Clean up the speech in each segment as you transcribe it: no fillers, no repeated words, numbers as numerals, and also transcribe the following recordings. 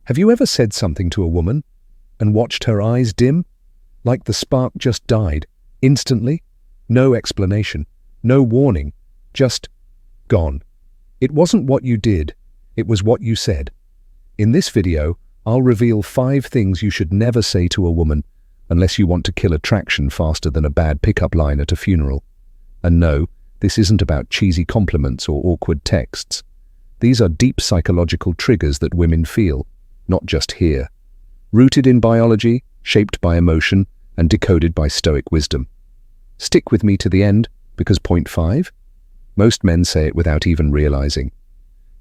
Have you ever said something to a woman and watched her eyes dim? Like the spark just died, instantly? No explanation, no warning, just gone. It wasn't what you did, it was what you said. In this video, I'll reveal 5 things you should never say to a woman unless you want to kill attraction faster than a bad pickup line at a funeral. And no, this isn't about cheesy compliments or awkward texts. These are deep psychological triggers that women feel, not just hear. Rooted in biology, shaped by emotion, and decoded by Stoic wisdom. Stick with me to the end, because point 5? Most men say it without even realizing,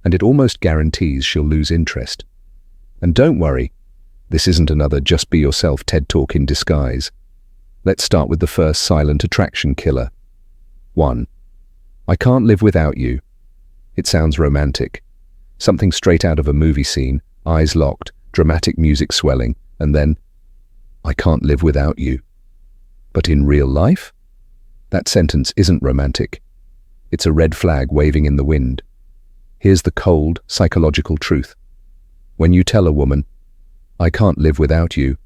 and it almost guarantees she'll lose interest. And don't worry, this isn't another just be yourself TED Talk in disguise. Let's start with the first silent attraction killer. 1. I can't live without you. It sounds romantic. Something straight out of a movie scene, eyes locked, dramatic music swelling, and then, I can't live without you. But in real life? That sentence isn't romantic. It's a red flag waving in the wind. Here's the cold, psychological truth. When you tell a woman, I can't live without you,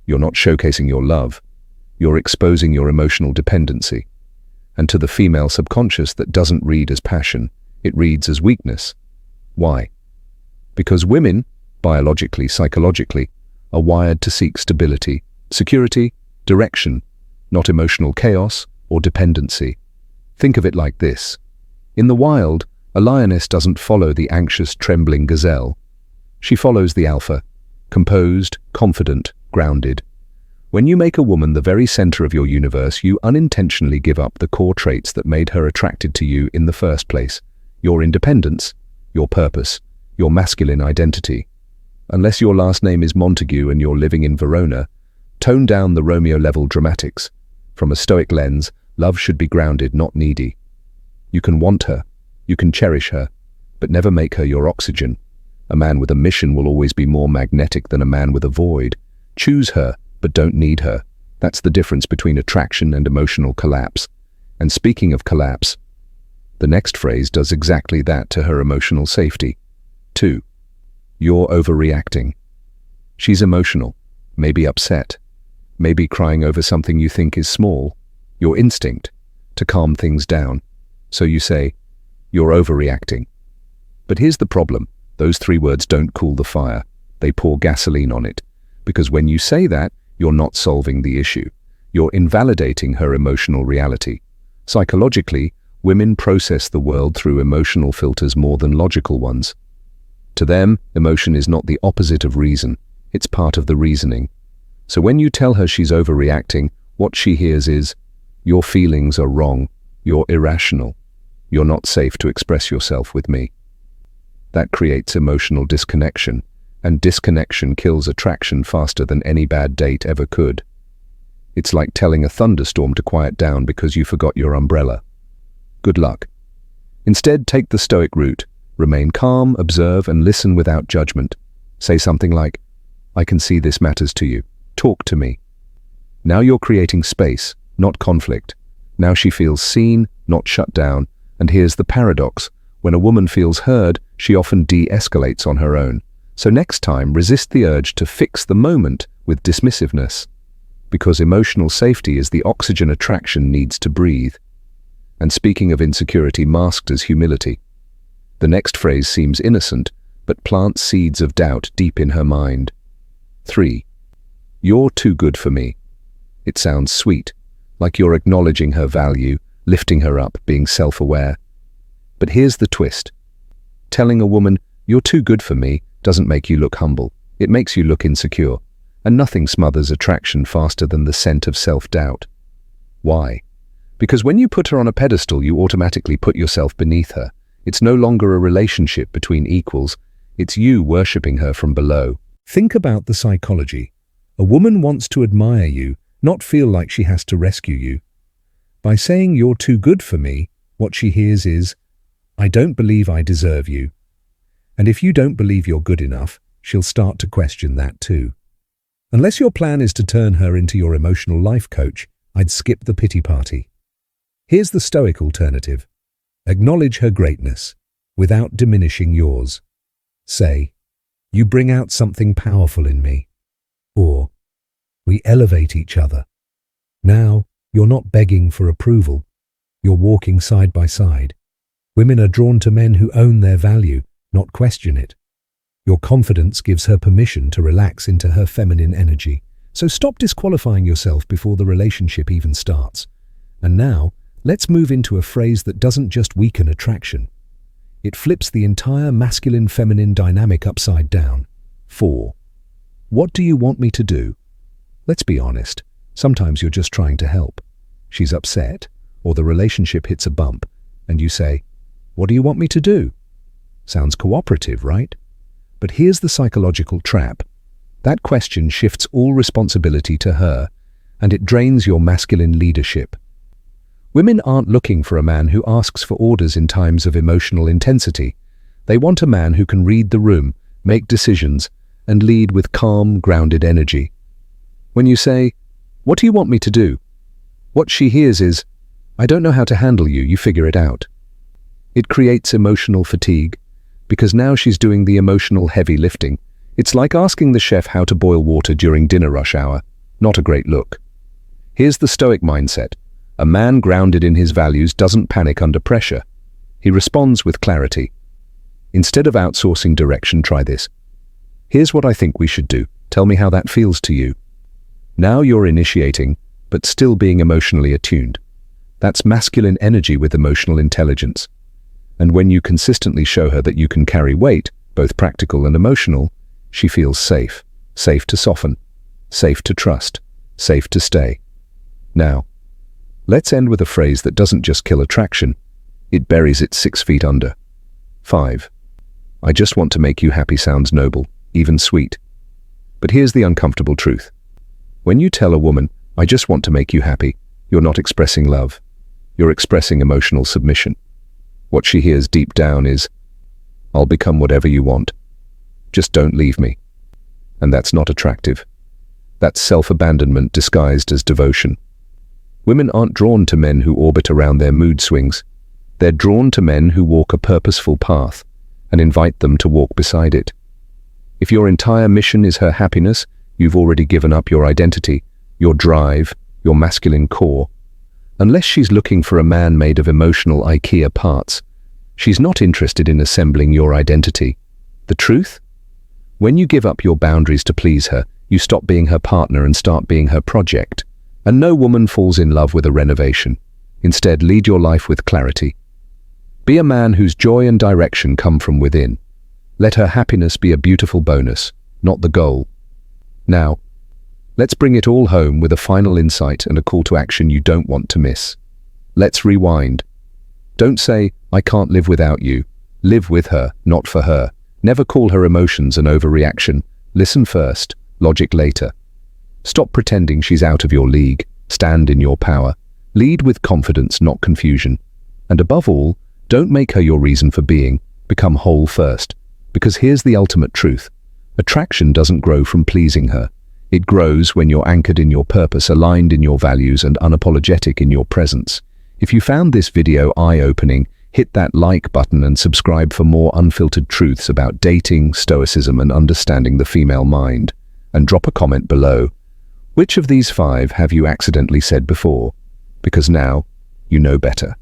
you're not showcasing your love. You're exposing your emotional dependency. And to the female subconscious that doesn't read as passion, it reads as weakness. Why? Because women, biologically, psychologically, are wired to seek stability, security, direction, not emotional chaos or dependency. Think of it like this. In the wild, a lioness doesn't follow the anxious, trembling gazelle. She follows the alpha, composed, confident, grounded. When you make a woman the very center of your universe, you unintentionally give up the core traits that made her attracted to you in the first place. Your independence, your purpose, your masculine identity. Unless your last name is Montague and you're living in Verona, tone down the Romeo-level dramatics. From a Stoic lens, love should be grounded, not needy. You can want her, you can cherish her, but never make her your oxygen. A man with a mission will always be more magnetic than a man with a void. Choose her, but don't need her. That's the difference between attraction and emotional collapse. And speaking of collapse, the next phrase does exactly that to her emotional safety. 2. You're overreacting. She's emotional, maybe upset, maybe crying over something you think is small. Your instinct to calm things down. So you say, you're overreacting. But here's the problem. Those 3 words don't cool the fire. They pour gasoline on it. Because when you say that, you're not solving the issue. You're invalidating her emotional reality. Psychologically, women process the world through emotional filters more than logical ones. To them, emotion is not the opposite of reason. It's part of the reasoning. So when you tell her she's overreacting, what she hears is, your feelings are wrong. You're irrational. You're not safe to express yourself with me. That creates emotional disconnection, and disconnection kills attraction faster than any bad date ever could. It's like telling a thunderstorm to quiet down because you forgot your umbrella. Good luck. Instead, take the Stoic route. Remain calm, observe, and listen without judgment. Say something like, I can see this matters to you. Talk to me. Now you're creating space, not conflict. Now she feels seen, not shut down. And here's the paradox. When a woman feels heard, she often de-escalates on her own. So next time, resist the urge to fix the moment with dismissiveness. Because emotional safety is the oxygen attraction needs to breathe. And speaking of insecurity masked as humility, the next phrase seems innocent, but plants seeds of doubt deep in her mind. 3. You're too good for me. It sounds sweet, like you're acknowledging her value, lifting her up, being self-aware. But here's the twist. Telling a woman, you're too good for me, doesn't make you look humble. It makes you look insecure. And nothing smothers attraction faster than the scent of self-doubt. Why? Because when you put her on a pedestal, you automatically put yourself beneath her. It's no longer a relationship between equals. It's you worshipping her from below. Think about the psychology. A woman wants to admire you, not feel like she has to rescue you. By saying you're too good for me, what she hears is, I don't believe I deserve you. And if you don't believe you're good enough, she'll start to question that too. Unless your plan is to turn her into your emotional life coach, I'd skip the pity party. Here's the Stoic alternative. Acknowledge her greatness, without diminishing yours. Say, You bring out something powerful in me. 4. We elevate each other. Now, you're not begging for approval. You're walking side by side. Women are drawn to men who own their value, not question it. Your confidence gives her permission to relax into her feminine energy. So stop disqualifying yourself before the relationship even starts. And now, let's move into a phrase that doesn't just weaken attraction. It flips the entire masculine-feminine dynamic upside down. 4. What do you want me to do? Let's be honest. Sometimes you're just trying to help. She's upset, or the relationship hits a bump, and you say, "What do you want me to do?" Sounds cooperative, right? But here's the psychological trap. That question shifts all responsibility to her, and it drains your masculine leadership. Women aren't looking for a man who asks for orders in times of emotional intensity. They want a man who can read the room, make decisions, and lead with calm, grounded energy. When you say, "What do you want me to do?" what she hears is, "I don't know how to handle you, you figure it out." It creates emotional fatigue, because now she's doing the emotional heavy lifting. It's like asking the chef how to boil water during dinner rush hour. Not a great look. Here's the Stoic mindset. A man grounded in his values doesn't panic under pressure. He responds with clarity. Instead of outsourcing direction, try this. "Here's what I think we should do. Tell me how that feels to you." Now you're initiating, but still being emotionally attuned. That's masculine energy with emotional intelligence. And when you consistently show her that you can carry weight, both practical and emotional, she feels safe. Safe to soften. Safe to trust. Safe to stay. Now, let's end with a phrase that doesn't just kill attraction, it buries it 6 feet under. 5. I just want to make you happy sounds noble, even sweet. But here's the uncomfortable truth. When you tell a woman, "I just want to make you happy," you're not expressing love. You're expressing emotional submission. What she hears deep down is, "I'll become whatever you want. Just don't leave me." And that's not attractive. That's self-abandonment disguised as devotion. Women aren't drawn to men who orbit around their mood swings. They're drawn to men who walk a purposeful path and invite them to walk beside it. If your entire mission is her happiness, you've already given up your identity, your drive, your masculine core. Unless she's looking for a man made of emotional IKEA parts, she's not interested in assembling your identity. The truth? When you give up your boundaries to please her, you stop being her partner and start being her project. And no woman falls in love with a renovation. Instead, lead your life with clarity. Be a man whose joy and direction come from within. Let her happiness be a beautiful bonus, not the goal. Now, let's bring it all home with a final insight and a call to action you don't want to miss. Let's rewind. Don't say, "I can't live without you." Live with her, not for her. Never call her emotions an overreaction. Listen first, logic later. Stop pretending she's out of your league. Stand in your power. Lead with confidence, not confusion. And above all, don't make her your reason for being. Become whole first. Because here's the ultimate truth. Attraction doesn't grow from pleasing her. It grows when you're anchored in your purpose, aligned in your values, and unapologetic in your presence. If you found this video eye-opening, hit that like button and subscribe for more unfiltered truths about dating, stoicism, and understanding the female mind. And drop a comment below. Which of these 5 have you accidentally said before? Because now, you know better.